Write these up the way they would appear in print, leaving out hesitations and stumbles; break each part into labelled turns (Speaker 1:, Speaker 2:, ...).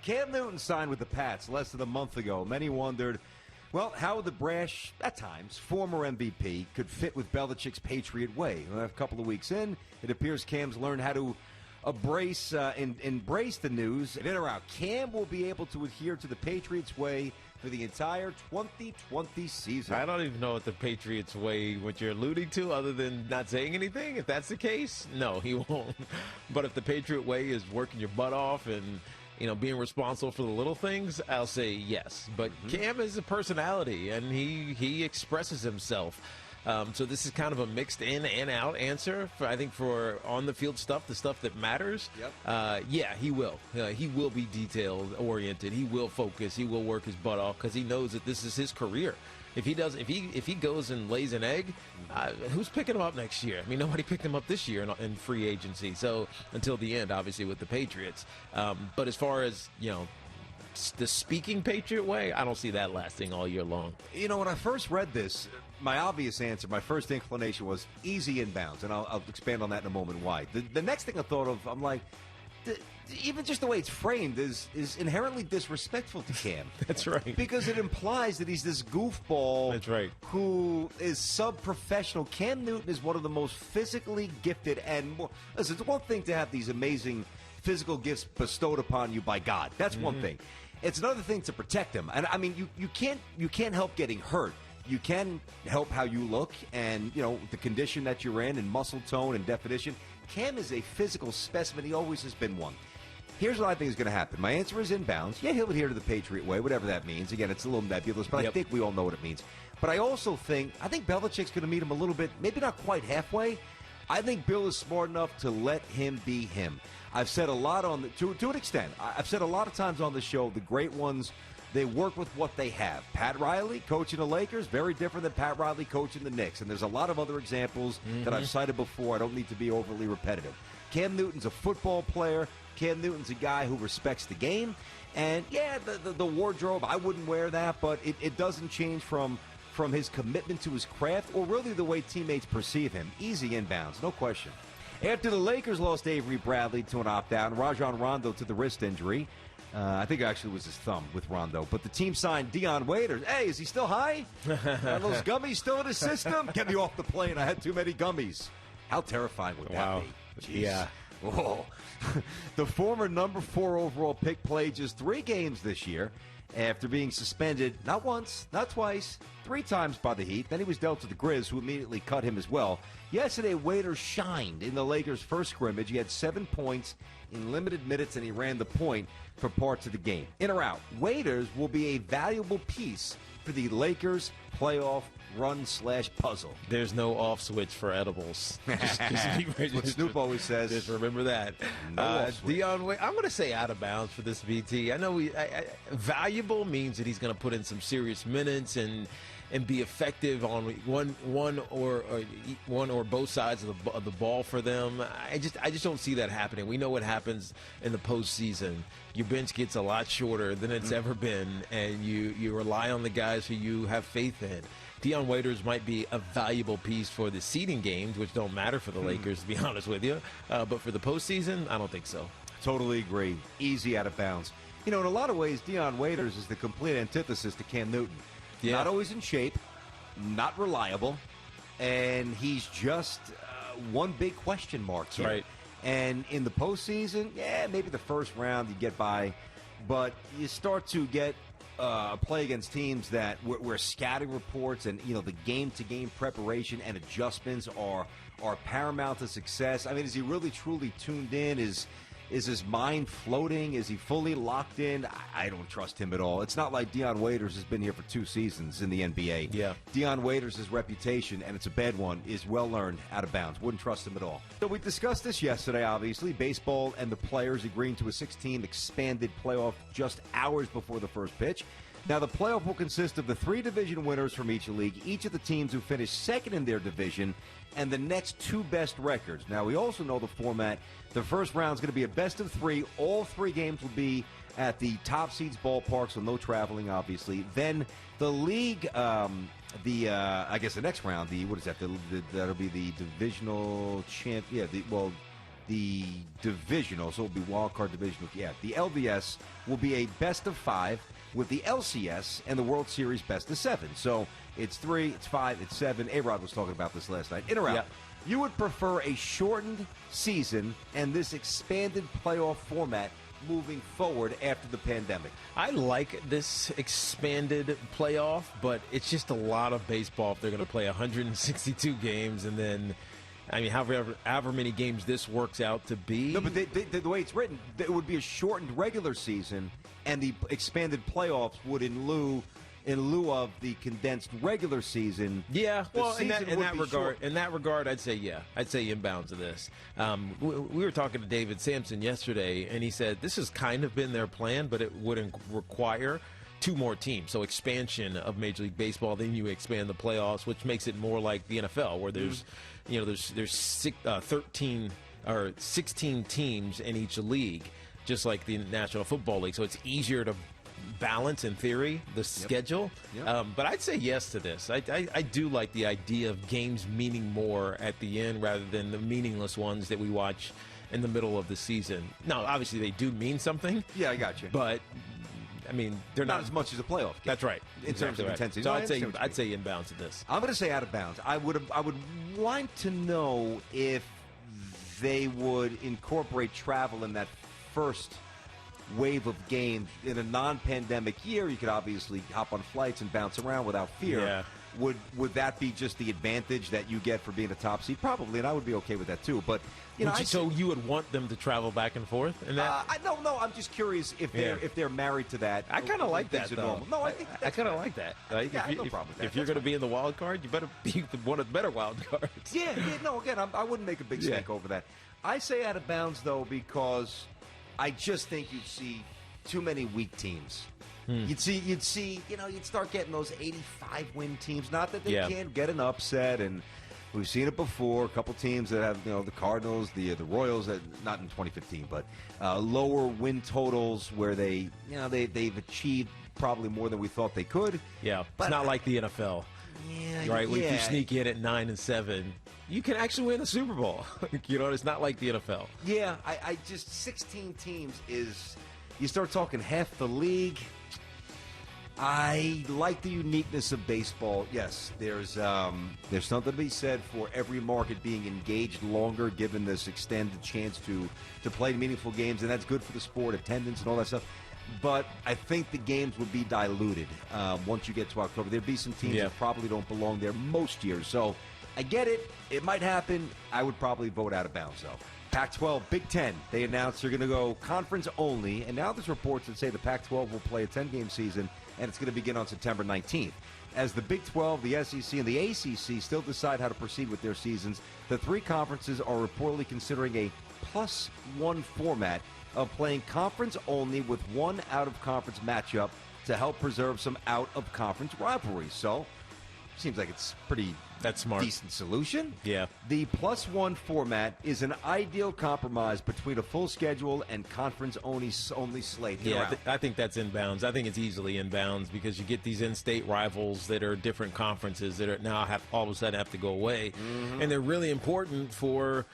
Speaker 1: Cam Newton signed with the Pats less than a month ago. Many wondered, well, how the brash, at times, former MVP could fit with Belichick's Patriot way. Well, a couple of weeks in, it appears Cam's learned how to embrace the news. In or out, Cam will be able to adhere to the Patriots way for the entire 2020 season.
Speaker 2: I don't even know what the Patriots way, what you're alluding to, other than not saying anything. If that's the case, no, he won't. But if the Patriot way is working your butt off and, you know, being responsible for the little things, I'll say yes. But Cam is a personality, and he expresses himself. So this is kind of a mixed in and out answer, I think, for on-the-field stuff, the stuff that matters.
Speaker 1: Yep.
Speaker 2: Yeah, he will. He will be detail-oriented. He will focus. He will work his butt off because he knows that this is his career. If he goes and lays an egg, who's picking him up next year? I mean, nobody picked him up this year in free agency. So until the end, obviously, with the Patriots. But as far as, you know, the speaking Patriot way, I don't see that lasting all year long.
Speaker 1: You know, when I first read this, my obvious answer, my first inclination was easy inbounds, and I'll expand on that in a moment why. The next thing I thought of, I'm like, even just the way it's framed is inherently disrespectful to Cam.
Speaker 2: That's right.
Speaker 1: Because it implies that he's this goofball.
Speaker 2: That's right.
Speaker 1: Who is sub-professional. Cam Newton is one of the most physically gifted and more. Listen, it's one thing to have these amazing physical gifts bestowed upon you by God. That's one thing. It's another thing to protect him. And I mean, you can't help getting hurt. You can help how you look and, you know, the condition that you're in and muscle tone and definition. Cam is a physical specimen. He always has been one. Here's what I think is going to happen. My answer is inbounds. Yeah, he'll adhere to the Patriot way, whatever that means. Again, it's a little nebulous, but I think we all know what it means. But I also think Belichick's going to meet him a little bit, maybe not quite halfway. I think Bill is smart enough to let him be him. I've said a lot to an extent. I've said a lot of times on the show, the great ones, they work with what they have. Pat Riley coaching the Lakers, very different than Pat Riley coaching the Knicks. And there's a lot of other examples that I've cited before. I don't need to be overly repetitive. Cam Newton's a football player. Cam Newton's a guy who respects the game. And, yeah, the wardrobe, I wouldn't wear that, but it doesn't change from his commitment to his craft or really the way teammates perceive him. Easy inbounds, no question. After the Lakers lost Avery Bradley to an opt-out and Rajon Rondo to the wrist injury, I think it actually was his thumb with Rondo, but the team signed Dion Waiters. Hey, is he still high? Are those gummies still in his system? Get me off the plane. I had too many gummies. How terrifying would that be? Jeez.
Speaker 2: Yeah.
Speaker 1: Whoa. The former number 4 overall pick played just 3 games this year after being suspended not once, not twice, 3 times by the Heat. Then he was dealt to the Grizz, who immediately cut him as well. Yesterday, Waiters shined in the Lakers' first scrimmage. He had 7 points in limited minutes, and he ran the point for parts of the game. In or out, Waiters will be a valuable piece for the Lakers' playoff run/puzzle.
Speaker 2: There's no off switch for edibles.
Speaker 1: That's what Snoop always says.
Speaker 2: Just remember that. Dion, I'm going to say out of bounds for this BT. I know valuable means that he's going to put in some serious minutes and be effective on one or both sides of the ball for them. I just don't see that happening. We know what happens in the postseason. Your bench gets a lot shorter than it's ever been, and you rely on the guys who you have faith in. Dion Waiters might be a valuable piece for the seeding games, which don't matter for the Lakers, to be honest with you. But for the postseason, I don't think so.
Speaker 1: Totally agree. Easy out of bounds. You know, in a lot of ways, Dion Waiters is the complete antithesis to Cam Newton. Yeah. Not always in shape, not reliable, and he's just one big question mark here.
Speaker 2: Right.
Speaker 1: And in the postseason, yeah, maybe the first round you get by, but you start to get play against teams that where scouting reports and, you know, the game-to-game preparation and adjustments are paramount to success. I mean, is he really truly tuned in? Is his mind floating? Is he fully locked in? I don't trust him at all. It's not like Dion Waiters has been here for 2 seasons in the NBA.
Speaker 2: Yeah.
Speaker 1: Dion Waiters' reputation, and it's a bad one, is well-earned out of bounds. Wouldn't trust him at all. So we discussed this yesterday, obviously. Baseball and the players agreeing to a 16 expanded playoff just hours before the first pitch. Now, the playoff will consist of the 3 division winners from each league, each of the teams who finish second in their division, and the next 2 best records. Now, we also know the format. The first round is going to be a best of 3. All 3 games will be at the top seeds ballpark, so no traveling, obviously. Then the league, I guess the next round, what is that? That'll be the divisional champ. Yeah, the divisional, so it'll be wild card divisional. Yeah, the LDS will be a best of 5 with the LCS and the World Series best of 7. So it's 3, it's 5, it's 7. A-Rod was talking about this last night. In or out?
Speaker 2: Yep.
Speaker 1: You would prefer a shortened season and this expanded playoff format moving forward after the pandemic?
Speaker 2: I like this expanded playoff, but it's just a lot of baseball if they're going to play 162 games and then, I mean, however many games this works out to be.
Speaker 1: No, but the way it's written, it would be a shortened regular season, and the expanded playoffs would in lieu of the condensed regular season.
Speaker 2: Yeah, well, in that regard, I'd say inbounds to this. We were talking to David Sampson yesterday, and he said this has kind of been their plan, but it would require 2 more teams. So expansion of Major League Baseball, then you expand the playoffs, which makes it more like the NFL, where there's 13 or 16 teams in each league, just like the National Football League. So it's easier to balance, in theory, the schedule. Yep. But I'd say yes to this. I do like the idea of games meaning more at the end rather than the meaningless ones that we watch in the middle of the season. Now, obviously, they do mean something.
Speaker 1: Yeah, I got you.
Speaker 2: But, I mean, they're not
Speaker 1: as much as a playoff game.
Speaker 2: That's right.
Speaker 1: In terms of intensity.
Speaker 2: So I'd say inbounds to this.
Speaker 1: I'm going to say out of bounds. I would like to know if they would incorporate travel in that first wave of games. In a non-pandemic year, you could obviously hop on flights and bounce around without fear.
Speaker 2: Yeah.
Speaker 1: Would that be just the advantage that you get for being a top seed? Probably, and I would be okay with that too. But
Speaker 2: so you would want them to travel back and forth? And that?
Speaker 1: No. I'm just curious if they're married to that.
Speaker 2: I kind of like that, though.
Speaker 1: Normal. No, I think
Speaker 2: I kind of like that.
Speaker 1: Like, I have no problem with that.
Speaker 2: If you're going to be in the wild card, you better be one of the better wild cards.
Speaker 1: Yeah. No, again, I wouldn't make a big stink over that. I say out of bounds though because I just think you'd see too many weak teams. You'd start getting those 85-win teams. Not that they can't get an upset, and we've seen it before. A couple teams that have, the Cardinals, the Royals, not in 2015, but lower win totals where they've achieved probably more than we thought they could.
Speaker 2: Yeah, but it's not like the NFL.
Speaker 1: Yeah,
Speaker 2: right. When you sneak in at 9-7, you can actually win a Super Bowl. It's not like the NFL.
Speaker 1: Yeah, I just 16 teams is. You start talking half the league. I like the uniqueness of baseball. Yes, there's something to be said for every market being engaged longer, given this extended chance to play meaningful games, and that's good for the sport, attendance, and all that stuff. But I think the games would be diluted once you get to October. There'd be some teams that probably don't belong there most years. So I get it. It might happen. I would probably vote out of bounds, though. Pac-12, Big Ten, they announced they're going to go conference only, and now there's reports that say the Pac-12 will play a 10-game season, and it's going to begin on September 19th. As the Big 12, the SEC, and the ACC still decide how to proceed with their seasons, the 3 conferences are reportedly considering a +1 format of playing conference only with one out-of-conference matchup to help preserve some out-of-conference rivalries. So, seems like it's pretty...
Speaker 2: That's smart.
Speaker 1: Decent solution.
Speaker 2: Yeah.
Speaker 1: The +1 format is an ideal compromise between a full schedule and conference-only slate.
Speaker 2: Yeah, I think that's inbounds. I think it's easily inbounds because you get these in-state rivals that are different conferences that are now all of a sudden have to go away. Mm-hmm. And they're really important for,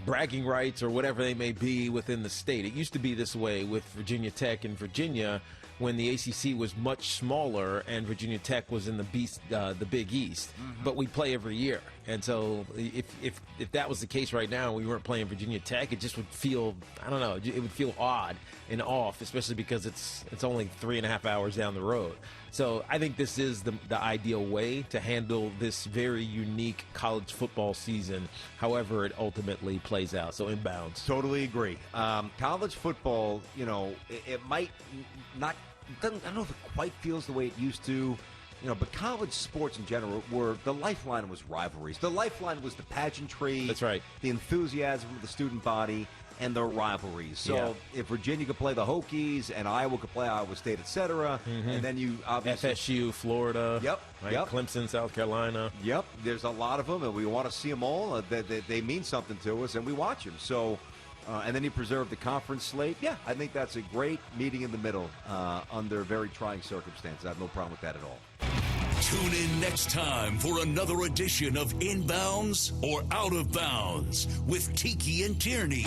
Speaker 2: bragging rights or whatever they may be within the state. It used to be this way with Virginia Tech and Virginia when the ACC was much smaller and Virginia Tech was in the Big East. Mm-hmm. But we play every year. And so if that was the case right now and we weren't playing Virginia Tech, it just would feel, it would feel odd and off, especially because it's only 3.5 hours down the road. So I think this is the ideal way to handle this very unique college football season, however it ultimately plays out. So inbounds.
Speaker 1: Totally agree. College football, it might not, I don't know if it quite feels the way it used to. But college sports in general the lifeline was rivalries. The lifeline was the pageantry.
Speaker 2: That's right.
Speaker 1: The enthusiasm of the student body and the rivalries. So if Virginia could play the Hokies and Iowa could play Iowa State, etc., and then you obviously
Speaker 2: FSU, Florida.
Speaker 1: Yep.
Speaker 2: Right?
Speaker 1: Yep.
Speaker 2: Clemson, South Carolina.
Speaker 1: Yep. There's a lot of them, and we want to see them all. They mean something to us, and we watch them. So. And then you preserve the conference slate. Yeah, I think that's a great meeting in the middle under very trying circumstances. I have no problem with that at all.
Speaker 3: Tune in next time for another edition of Inbounds or Out of Bounds with Tiki and Tierney.